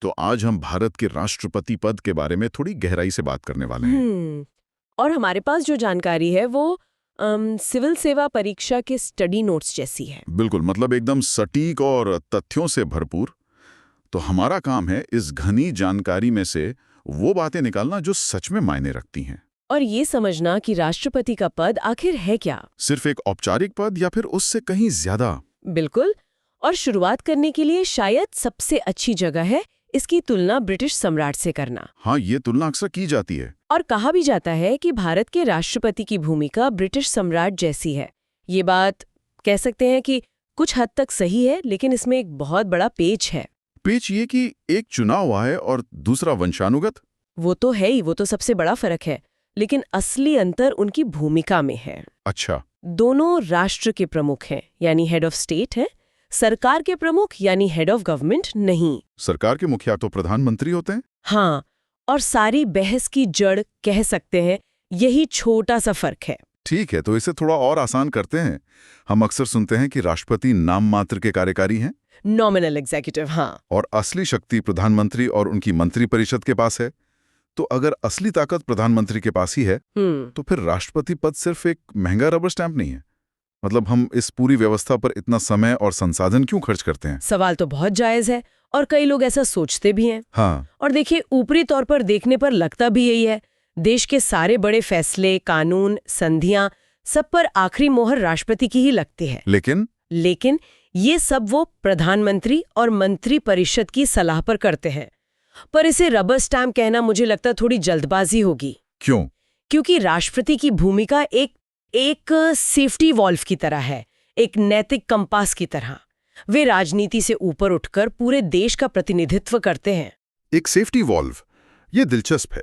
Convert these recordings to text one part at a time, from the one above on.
तो आज हम भारत के राष्ट्रपति पद के बारे में थोड़ी गहराई से बात करने वाले हैं। और हमारे पास जो जानकारी है वो सिविल सेवा परीक्षा के स्टडी नोट्स जैसी है। बिल्कुल, मतलब एकदम सटीक और तथ्यों से भरपूर। तो हमारा काम है इस घनी जानकारी में से वो बातें निकालना जो सच में मायने रखती हैं। और ये समझना कि राष्ट्रपति का पद आखिर है क्या। सिर्फ एक औपचारिक पद या फिर उससे कहीं ज्यादा। बिल्कुल। और शुरुआत करने के लिए शायद सबसे अच्छी जगह है इसकी तुलना ब्रिटिश सम्राट से करना। हाँ, ये तुलना अक्सर की जाती है। और कहा भी जाता है कि भारत के राष्ट्रपति की भूमिका ब्रिटिश सम्राट जैसी है। ये बात कह सकते हैं कि कुछ हद तक सही है, लेकिन इसमें एक बहुत बड़ा पेच है। पेच ये कि एक चुनाव हुआ है और दूसरा वंशानुगत। वो तो है ही, वो तो सबसे बड़ा फर्क है, लेकिन असली अंतर उनकी भूमिका में है। अच्छा। दोनों राष्ट्र के प्रमुख हैं, यानी हेड ऑफ स्टेट हैं। सरकार के प्रमुख यानी हेड ऑफ गवर्नमेंट नहीं। सरकार के मुखिया तो प्रधानमंत्री होते हैं। हाँ, और सारी बहस की जड़ कह सकते हैं यही छोटा सा फर्क है। ठीक है, तो इसे थोड़ा और आसान करते हैं। हम अक्सर सुनते हैं कि राष्ट्रपति नाम मात्र के कार्यकारी हैं, नॉमिनल एग्जीक्यूटिव। हाँ, और असली शक्ति प्रधानमंत्री और उनकी मंत्रिपरिषद के पास है। तो अगर असली ताकत प्रधानमंत्री के पास ही है तो फिर राष्ट्रपति पद सिर्फ एक महंगा रबर स्टैंप नहीं है। मतलब हम इस पूरी व्यवस्था पर इतना समय और संसाधन क्यों खर्च करते हैं? सवाल तो बहुत जायज है और कई लोग ऐसा सोचते भी हैं। हाँ। और देखिए, ऊपरी तौर पर देखने पर लगता भी यही है। देश के सारे बड़े फैसले, कानून, संधियां, सब पर आखिरी मोहर राष्ट्रपति की ही लगती है। लेकिन ये सब वो प्रधानमंत्री और मंत्री परिषद की सलाह पर करते हैं। पर इसे रबर स्टैम्प कहना मुझे लगता थोड़ी जल्दबाजी होगी। क्यों? क्योंकि राष्ट्रपति की भूमिका एक सेफ्टी वॉल्व की तरह है, एक नैतिक कंपास की तरह। वे राजनीति से ऊपर उठकर पूरे देश का प्रतिनिधित्व करते हैं। एक सेफ्टी वॉल्व, ये दिलचस्प है।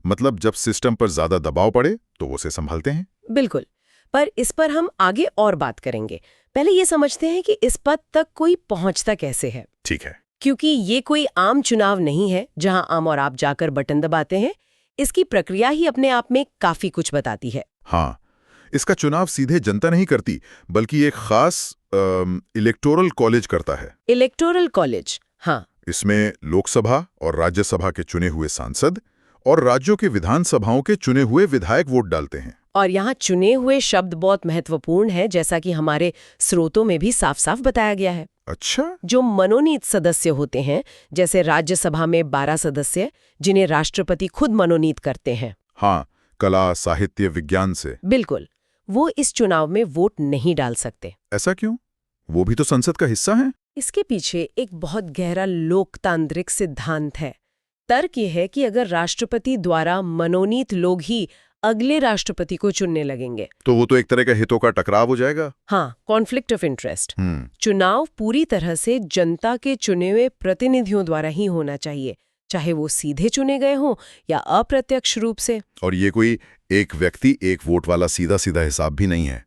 मतलब जब सिस्टम पर ज्यादा दबाव पड़े तो वो उसे संभालते हैं। बिल्कुल, पर इस पर हम आगे और बात करेंगे। पहले ये समझते हैं कि इस पद तक कोई पहुंचता कैसे है। ठीक है। क्योंकि ये कोई आम चुनाव नहीं है जहां आम और आप जाकर बटन दबाते हैं। इसकी प्रक्रिया ही अपने आप में काफी कुछ बताती है। हाँ, इसका चुनाव सीधे जनता नहीं करती, बल्कि एक खास इलेक्टोरल कॉलेज करता है। इलेक्टोरल कॉलेज, हाँ। इसमें लोकसभा और राज्यसभा के चुने हुए सांसद और राज्यों के विधानसभाओं के चुने हुए विधायक वोट डालते हैं। और यहाँ चुने हुए शब्द बहुत महत्वपूर्ण है, जैसा कि हमारे स्रोतों में भी साफ साफ बताया गया है। अच्छा। जो मनोनीत सदस्य होते हैं, जैसे राज्यसभा में 12 सदस्य, जिन्हें राष्ट्रपति खुद मनोनीत करते हैं। हाँ, कला, साहित्य, विज्ञान से। बिल्कुल, वो इस चुनाव में वोट नहीं डाल सकते। ऐसा क्यों? वो भी तो संसद का हिस्सा हैं। इसके पीछे एक बहुत गहरा लोकतांत्रिक सिद्धांत है। तर्क ये है कि अगर राष्ट्रपति द्वारा मनोनीत लोग ही अगले राष्ट्रपति को चुनने लगेंगे तो वो तो एक तरह का हितों का टकराव हो जाएगा। हाँ, कॉन्फ्लिक्ट ऑफ इंटरेस्ट। चुनाव पूरी तरह से जनता के चुने हुए प्रतिनिधियों द्वारा ही होना चाहिए, चाहे वो सीधे चुने गए हों या अप्रत्यक्ष रूप से। और ये कोई एक व्यक्ति एक वोट वाला सीधा सीधा हिसाब भी नहीं है।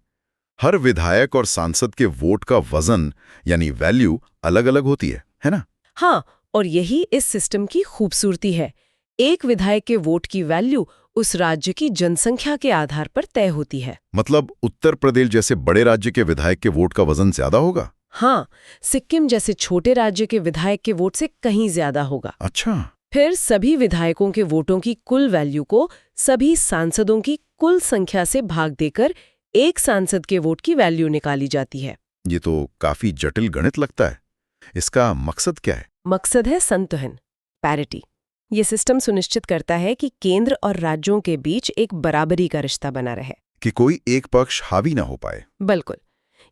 हर विधायक और सांसद के वोट का वजन यानी वैल्यू अलग अलग होती है ना? हाँ, और यही इस सिस्टम की खूबसूरती है। एक विधायक के वोट की वैल्यू उस राज्य की जनसंख्या के आधार पर तय होती है। मतलब उत्तर प्रदेश जैसे बड़े राज्य के विधायक के वोट का वजन ज्यादा होगा? हाँ, सिक्किम जैसे छोटे राज्य के विधायक के वोट से कहीं ज्यादा होगा। अच्छा। फिर सभी विधायकों के वोटों की कुल वैल्यू को सभी सांसदों की कुल संख्या से भाग देकर एक सांसद के वोट की वैल्यू निकाली जाती है। ये तो काफी जटिल गणित लगता है। इसका मकसद क्या है? मकसद है संतुलन, पैरिटी। ये सिस्टम सुनिश्चित करता है कि केंद्र और राज्यों के बीच एक बराबरी का रिश्ता बना रहे, कि कोई एक पक्ष हावी ना हो पाए। बिल्कुल।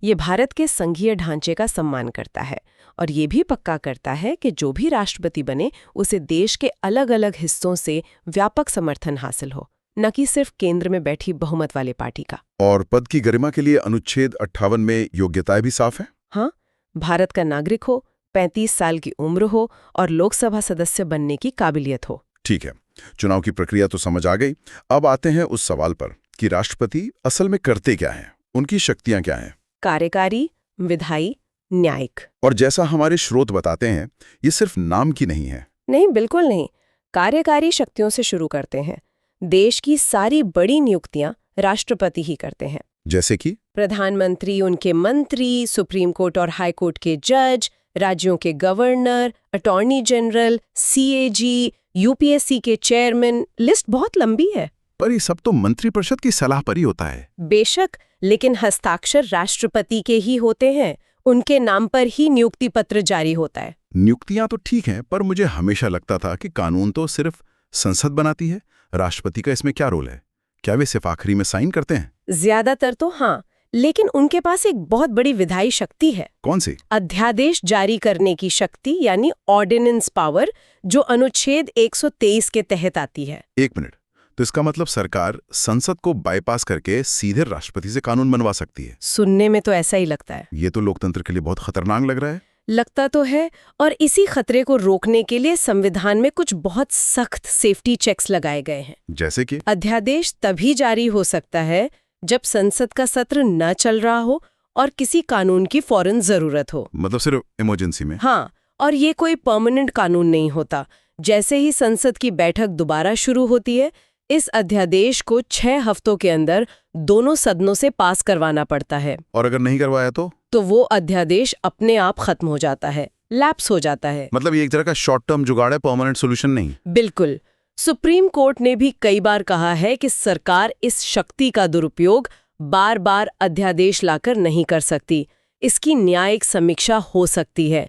ये भारत के संघीय ढांचे का सम्मान करता है और ये भी पक्का करता है कि जो भी राष्ट्रपति बने उसे देश के अलग अलग हिस्सों से व्यापक समर्थन हासिल हो, न कि सिर्फ केंद्र में बैठी बहुमत वाले पार्टी का। और पद की गरिमा के लिए अनुच्छेद 58 में योग्यताएं भी साफ है। हाँ, भारत का नागरिक हो, 35 साल की उम्र हो और लोकसभा सदस्य बनने की काबिलियत हो। ठीक है, चुनाव की प्रक्रिया तो समझ आ गई। अब आते हैं उस सवाल पर कि राष्ट्रपति असल में करते क्या हैं, उनकी शक्तियां क्या हैं? कार्यकारी, विधायी, न्यायिक। और जैसा हमारे स्रोत बताते हैं, ये सिर्फ नाम की नहीं है। नहीं, बिल्कुल नहीं। कार्यकारी शक्तियों से शुरू करते हैं। देश की सारी बड़ी नियुक्तियां राष्ट्रपति ही करते हैं। जैसे कि प्रधानमंत्री, उनके मंत्री, सुप्रीम कोर्ट और हाई कोर्ट के जज, राज्यों के governor, attorney general, CAG, UPSC के चेयरमैन, लिस्ट बहुत लंबी है। पर ये सब तो मंत्रिपरिषद की सलाह पर ही होता है। बेशक, लेकिन हस्ताक्षर राष्ट्रपति के ही होते हैं। उनके नाम पर ही नियुक्ति पत्र जारी होता है। नियुक्तियां तो ठीक हैं, पर मुझे हमेशा लगता था कि कानून तो सिर्फ संसद बनाती है। राष्ट्रपति का इसमें क्या रोल है? क्या वे सिर्फ आखिरी में साइन करते हैं? ज्यादातर तो हाँ, लेकिन उनके पास एक बहुत बड़ी विधायी शक्ति है। कौन सी? अध्यादेश जारी करने की शक्ति, यानी ऑर्डिनेंस पावर, जो अनुच्छेद 123 के तहत आती है। एक मिनट, तो इसका मतलब सरकार संसद को बाईपास करके सीधे राष्ट्रपति से कानून बनवा सकती है? सुनने में तो ऐसा ही लगता है। ये तो लोकतंत्र के लिए बहुत खतरनाक लग रहा है। लगता तो है, और इसी खतरे को रोकने के लिए संविधान में कुछ बहुत सख्त सेफ्टी चेक्स लगाए गए हैं। जैसे कि अध्यादेश तभी जारी हो सकता है जब संसद का सत्र न चल रहा हो और किसी कानून की फौरन जरूरत हो। मतलब सिर्फ इमरजेंसी में? हाँ, और ये कोई परमानेंट कानून नहीं होता। जैसे ही संसद की बैठक दोबारा शुरू होती है, इस अध्यादेश को 6 हफ्तों के अंदर दोनों सदनों से पास करवाना पड़ता है। और अगर नहीं करवाया तो वो अध्यादेश अपने आप खत्म हो जाता है, लैप्स हो जाता है। मतलब ये एक तरह का शॉर्ट टर्म जुगाड़ है, परमानेंट सॉल्यूशन नहीं। बिल्कुल। सुप्रीम कोर्ट ने भी कई बार कहा है कि सरकार इस शक्ति का दुरुपयोग बार बार अध्यादेश लाकर नहीं कर सकती। इसकी न्यायिक समीक्षा हो सकती है।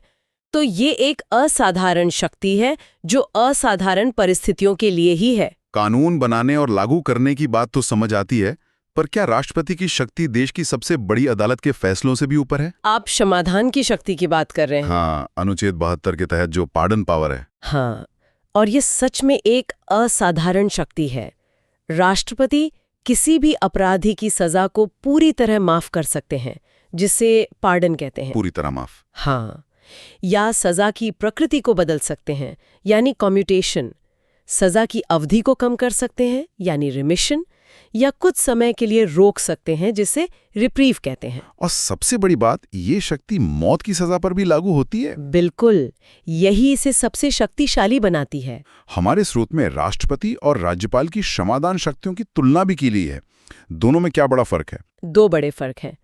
तो ये एक असाधारण शक्ति है जो असाधारण परिस्थितियों के लिए ही है। कानून बनाने और लागू करने की बात तो समझ आती है, पर क्या राष्ट्रपति की शक्ति देश की सबसे बड़ी अदालत के फैसलों से भी ऊपर है? आप समाधान की शक्ति की बात कर रहे हैं। हाँ, अनुच्छेद 72 के तहत जो पार्डन पावर है। हाँ, और ये सच में एक असाधारण शक्ति है। राष्ट्रपति किसी भी अपराधी की सजा को पूरी तरह माफ कर सकते हैं, जिसे पार्डन कहते हैं। पूरी तरह माफ? हाँ, या सजा की प्रकृति को बदल सकते हैं, यानी कम्यूटेशन। सजा की अवधि को कम कर सकते हैं, यानी रिमिशन, या कुछ समय के लिए रोक सकते हैं, जिसे रिप्रीव कहते हैं। और सबसे बड़ी बात, ये शक्ति मौत की सजा पर भी लागू होती है। बिल्कुल, यही इसे सबसे शक्तिशाली बनाती है। हमारे स्रोत में राष्ट्रपति और राज्यपाल की क्षमादान शक्तियों की तुलना भी की गई है। दोनों में क्या बड़ा फर्क है? 2 बड़े फर्क हैं।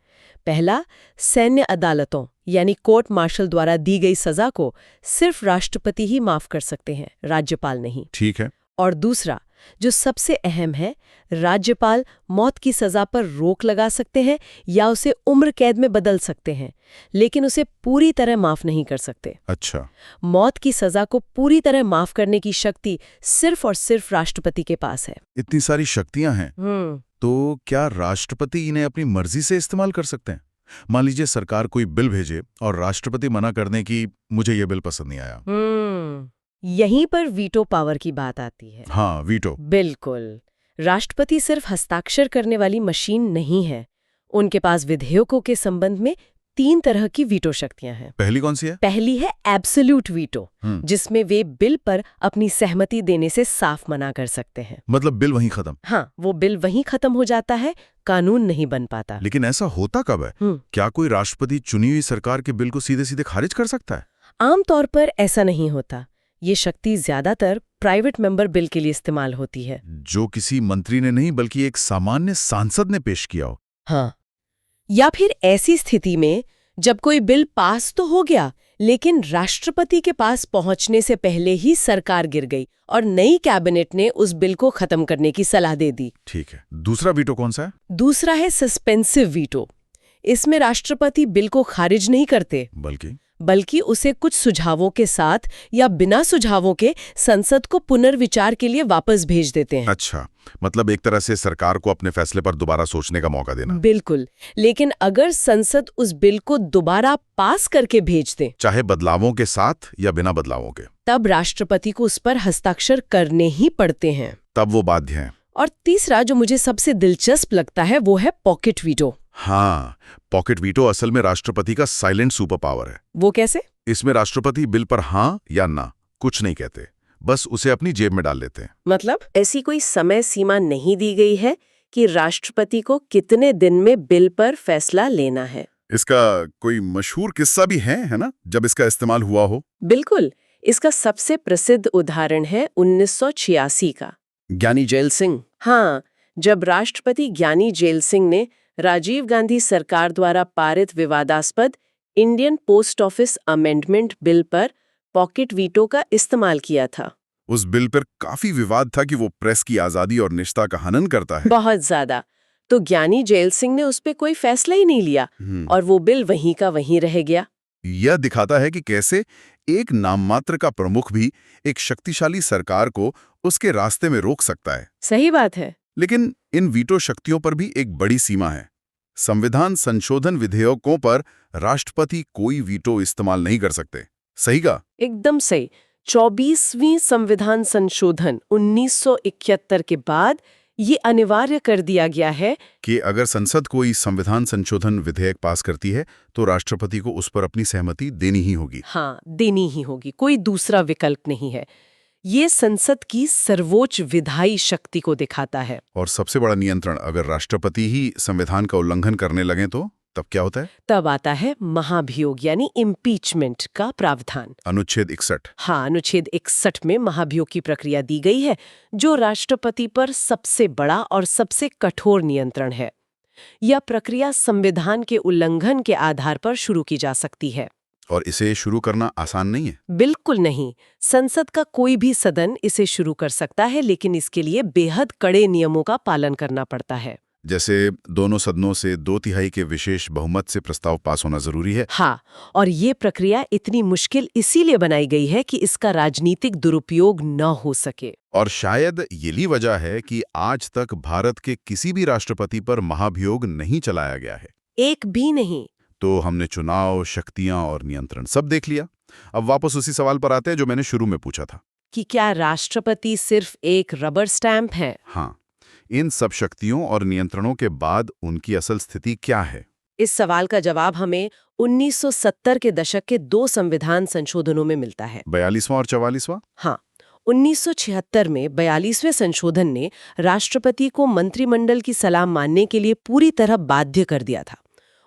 पहला, सैन्य अदालतों यानी कोर्ट मार्शल द्वारा दी गई सजा को सिर्फ राष्ट्रपति ही माफ कर सकते हैं, राज्यपाल नहीं। ठीक है। और दूसरा, जो सबसे अहम है, राज्यपाल मौत की सजा पर रोक लगा सकते हैं या उसे उम्र कैद में बदल सकते हैं, लेकिन उसे पूरी तरह माफ नहीं कर सकते। अच्छा। मौत की सजा को पूरी तरह माफ करने की शक्ति सिर्फ और सिर्फ राष्ट्रपति के पास है। इतनी सारी शक्तियां हैं, तो क्या राष्ट्रपति इन्हें अपनी मर्जी से इस्तेमाल कर सकते हैं? मान लीजिए सरकार कोई बिल भेजे और राष्ट्रपति मना कर दें कि मुझे ये बिल पसंद नहीं आया। यहीं पर वीटो पावर की बात आती है। हाँ, वीटो। बिल्कुल। राष्ट्रपति सिर्फ हस्ताक्षर करने वाली मशीन नहीं है। उनके पास विधेयकों के संबंध में 3 तरह की वीटो शक्तियां हैं। पहली कौन सी है? पहली है एब्सोल्यूट वीटो, जिसमें वे बिल पर अपनी सहमति देने से साफ मना कर सकते हैं। मतलब बिल वहीं खत्म? हाँ, वो बिल वहीं खत्म हो जाता है, कानून नहीं बन पाता। लेकिन ऐसा होता कब है? क्या कोई राष्ट्रपति चुनी हुई सरकार के बिल को सीधे सीधे खारिज कर सकता है? आमतौर पर ऐसा नहीं होता। ये शक्ति ज्यादातर प्राइवेट मेंबर बिल के लिए इस्तेमाल होती है, जो किसी मंत्री ने नहीं बल्कि एक सामान्य सांसद ने पेश किया हो। हाँ, या फिर ऐसी स्थिति में जब कोई बिल पास तो हो गया, लेकिन राष्ट्रपति के पास पहुंचने से पहले ही सरकार गिर गई और नई कैबिनेट ने उस बिल को खत्म करने की सलाह दे दी। ठीक है। दूसरा वीटो कौन सा है? दूसरा है सस्पेंसिव वीटो। इसमें राष्ट्रपति बिल को खारिज नहीं करते, बल्कि उसे कुछ सुझावों के साथ या बिना सुझावों के संसद को पुनर्विचार के लिए वापस भेज देते हैं। अच्छा, मतलब एक तरह से सरकार को अपने फैसले पर दोबारा सोचने का मौका देना। बिल्कुल, लेकिन अगर संसद उस बिल को दोबारा पास करके भेज दे, चाहे बदलावों के साथ या बिना बदलावों के, तब राष्ट्रपति को उस पर हस्ताक्षर करने ही पड़ते हैं। तब वो बाध्य हैं। और तीसरा, जो मुझे सबसे दिलचस्प लगता है, वो है पॉकेट वीटो। हाँ, पॉकेट वीटो असल में राष्ट्रपति का साइलेंट सुपर पावर है। वो कैसे? इसमें राष्ट्रपति बिल पर हाँ या ना कुछ नहीं कहते, बस उसे अपनी जेब में डाल लेते हैं। मतलब ऐसी कोई समय सीमा नहीं दी गई है कि राष्ट्रपति को कितने दिन में बिल पर फैसला लेना है। इसका कोई मशहूर किस्सा भी है ना, जब इसका इस्तेमाल हुआ हो? बिल्कुल, इसका सबसे प्रसिद्ध उदाहरण है 1986 का। ज्ञानी जेल सिंह। हाँ, जब राष्ट्रपति ज्ञानी जेल सिंह ने राजीव गांधी सरकार द्वारा पारित विवादास्पद Indian post office amendment bill पर पॉकेट वीटो का इस्तेमाल किया था। उस बिल पर काफी विवाद था कि वो प्रेस की आजादी और निष्ठा का हनन करता है। बहुत ज्यादा। तो ज्ञानी जैल सिंह ने उस पर कोई फैसला ही नहीं लिया और वो बिल वहीं का वहीं रह गया। यह दिखाता है कि कैसे एक नाममात्र का प्रमुख भी एक शक्तिशाली सरकार को उसके रास्ते में रोक सकता है। सही बात है। लेकिन इन वीटो शक्तियों पर भी एक बड़ी सीमा है। संविधान संशोधन विधेयकों पर राष्ट्रपति कोई वीटो इस्तेमाल नहीं कर सकते। सही का? एकदम सही। 24वीं संविधान संशोधन 1971 के बाद ये अनिवार्य कर दिया गया है कि अगर संसद कोई संविधान संशोधन विधेयक पास करती है तो राष्ट्रपति को उस पर अपनी सहमति देनी ही होगी। हाँ, देनी ही होगी, कोई दूसरा विकल्प नहीं है। ये संसद की सर्वोच्च विधायी शक्ति को दिखाता है। और सबसे बड़ा नियंत्रण, अगर राष्ट्रपति ही संविधान का उल्लंघन करने लगे तो तब क्या होता है? तब आता है महाभियोग यानी इम्पीचमेंट का प्रावधान। अनुच्छेद 61। हाँ, अनुच्छेद 61 में महाभियोग की प्रक्रिया दी गई है, जो राष्ट्रपति पर सबसे बड़ा और सबसे कठोर नियंत्रण है। यह प्रक्रिया संविधान के उल्लंघन के आधार पर शुरू की जा सकती है। और इसे शुरू करना आसान नहीं है। बिल्कुल नहीं। संसद का कोई भी सदन इसे शुरू कर सकता है, लेकिन इसके लिए बेहद कड़े नियमों का पालन करना पड़ता है। जैसे दोनों सदनों से 2/3 के विशेष बहुमत से प्रस्ताव पास होना जरूरी है। हाँ, और ये प्रक्रिया इतनी मुश्किल इसीलिए बनाई गई है कि इसका राजनीतिक दुरुपयोग न हो सके। और शायद यही वजह है कि आज तक भारत के किसी भी राष्ट्रपति पर महाभियोग नहीं चलाया गया है। एक भी नहीं। तो हमने चुनाव, शक्तियां और नियंत्रण सब देख लिया। अब वापस उसी सवाल पर आते हैं जो मैंने शुरू में पूछा था कि क्या राष्ट्रपति सिर्फ एक रबर स्टैंप है? हाँ, इन सब शक्तियों और नियंत्रणों के बाद उनकी असल स्थिति क्या है? इस सवाल का जवाब हमें 1970 के दशक के 2 संविधान संशोधनों में मिलता है। 42वां और 44वां? हाँ, 1976 में 42वें संशोधन ने राष्ट्रपति को मंत्रिमंडल की सलाह मानने के लिए पूरी तरह बाध्य कर दिया था।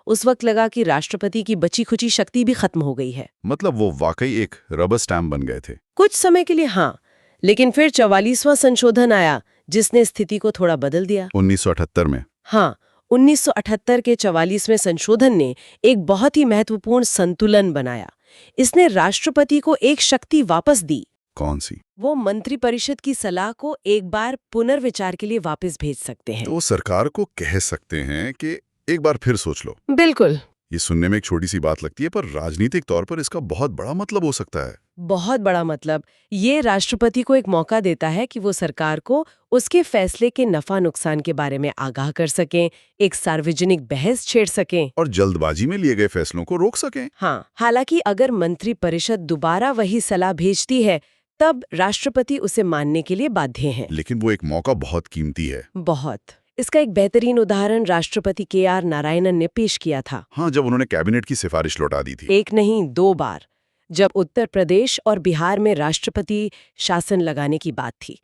उस वक्त लगा कि राष्ट्रपति की बची खुची शक्ति भी खत्म हो गई है। मतलब वो वाकई एक रबर स्टैम्प बन गए थे। कुछ समय के लिए हाँ, लेकिन फिर 44वां संशोधन आया जिसने स्थिति को थोड़ा बदल दिया। 1978 में? हाँ, 1978 के 44वें संशोधन ने एक बहुत ही महत्वपूर्ण संतुलन बनाया। इसने राष्ट्रपति को एक शक्ति वापस दी। कौन सी? वो मंत्रिपरिषद की सलाह को एक बार पुनर्विचार के लिए वापस भेज सकते हैं। तो सरकार को कह सकते हैं कि एक बार फिर सोच लो। बिल्कुल। ये सुनने में एक छोटी सी बात लगती है, पर राजनीतिक तौर पर इसका बहुत बड़ा मतलब हो सकता है। बहुत बड़ा मतलब। ये राष्ट्रपति को एक मौका देता है कि वो सरकार को उसके फैसले के नफा नुकसान के बारे में आगाह कर सकें, एक सार्वजनिक बहस छेड़ सकें और जल्दबाजी में लिए गए फैसलों को रोक सकें। हाँ, हालांकि अगर मंत्रिपरिषद दोबारा वही सलाह भेजती है तब राष्ट्रपति उसे मानने के लिए बाध्य है। लेकिन वो एक मौका बहुत कीमती है। बहुत। इसका एक बेहतरीन उदाहरण राष्ट्रपति KR नारायणन ने पेश किया था। हाँ, जब उन्होंने कैबिनेट की सिफारिश लौटा दी थी। एक नहीं, 2 बार। जब उत्तर प्रदेश और बिहार में राष्ट्रपति शासन लगाने की बात थी,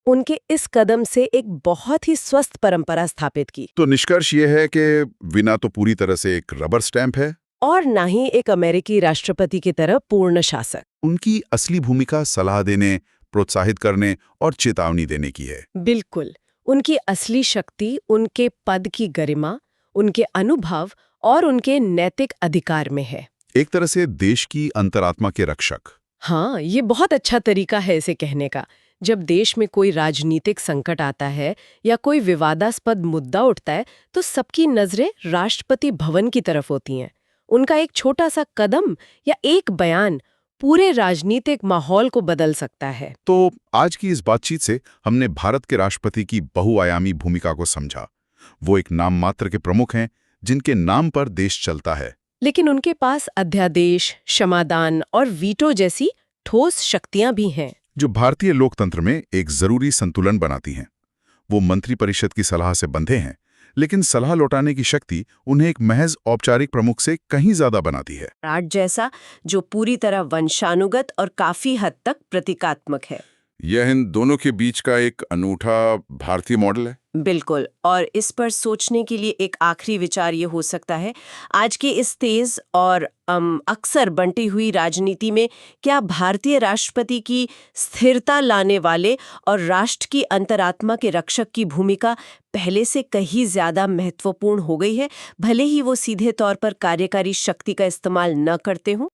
उनके इस कदम से एक बहुत ही स्वस्थ परंपरा स्थापित की। तो निष्कर्ष ये है कि बिना तो पूरी तरह से एक रबर स्टैंप है और ना ही एक अमेरिकी राष्ट्रपति की तरह पूर्ण शासक। उनकी असली भूमिका सलाह देने, प्रोत्साहित करने और चेतावनी देने की है। बिल्कुल। उनकी असली शक्ति उनके पद की गरिमा, उनके अनुभव और उनके नैतिक अधिकार में है। एक तरह से देश की अंतरात्मा के रक्षक। हाँ, ये बहुत अच्छा तरीका है इसे कहने का। जब देश में कोई राजनीतिक संकट आता है या कोई विवादास्पद मुद्दा उठता है तो सबकी नजरें राष्ट्रपति भवन की तरफ होती हैं। उनका एक छोटा सा कदम या एक बयान पूरे राजनीतिक माहौल को बदल सकता है। तो आज की इस बातचीत से हमने भारत के राष्ट्रपति की बहुआयामी भूमिका को समझा। वो एक नाम मात्र के प्रमुख हैं जिनके नाम पर देश चलता है, लेकिन उनके पास अध्यादेश, क्षमादान और वीटो जैसी ठोस शक्तियां भी हैं जो भारतीय लोकतंत्र में एक जरूरी संतुलन बनाती हैं। वो मंत्रिपरिषद की सलाह से बंधे हैं, लेकिन सलाह लौटाने की शक्ति उन्हें एक महज औपचारिक प्रमुख से कहीं ज्यादा बनाती है। राज जैसा, जो पूरी तरह वंशानुगत और काफी हद तक प्रतीकात्मक है। यह इन दोनों के बीच का एक अनूठा भारतीय मॉडल है। बिल्कुल। और इस पर सोचने के लिए एक आखिरी विचार ये हो सकता है, आज के इस तेज और अक्सर बंटी हुई राजनीति में क्या भारतीय राष्ट्रपति की स्थिरता लाने वाले और राष्ट्र की अंतरात्मा के रक्षक की भूमिका पहले से कहीं ज्यादा महत्वपूर्ण हो गई है, भले ही वो सीधे तौर पर कार्यकारी शक्ति का इस्तेमाल न करते हों?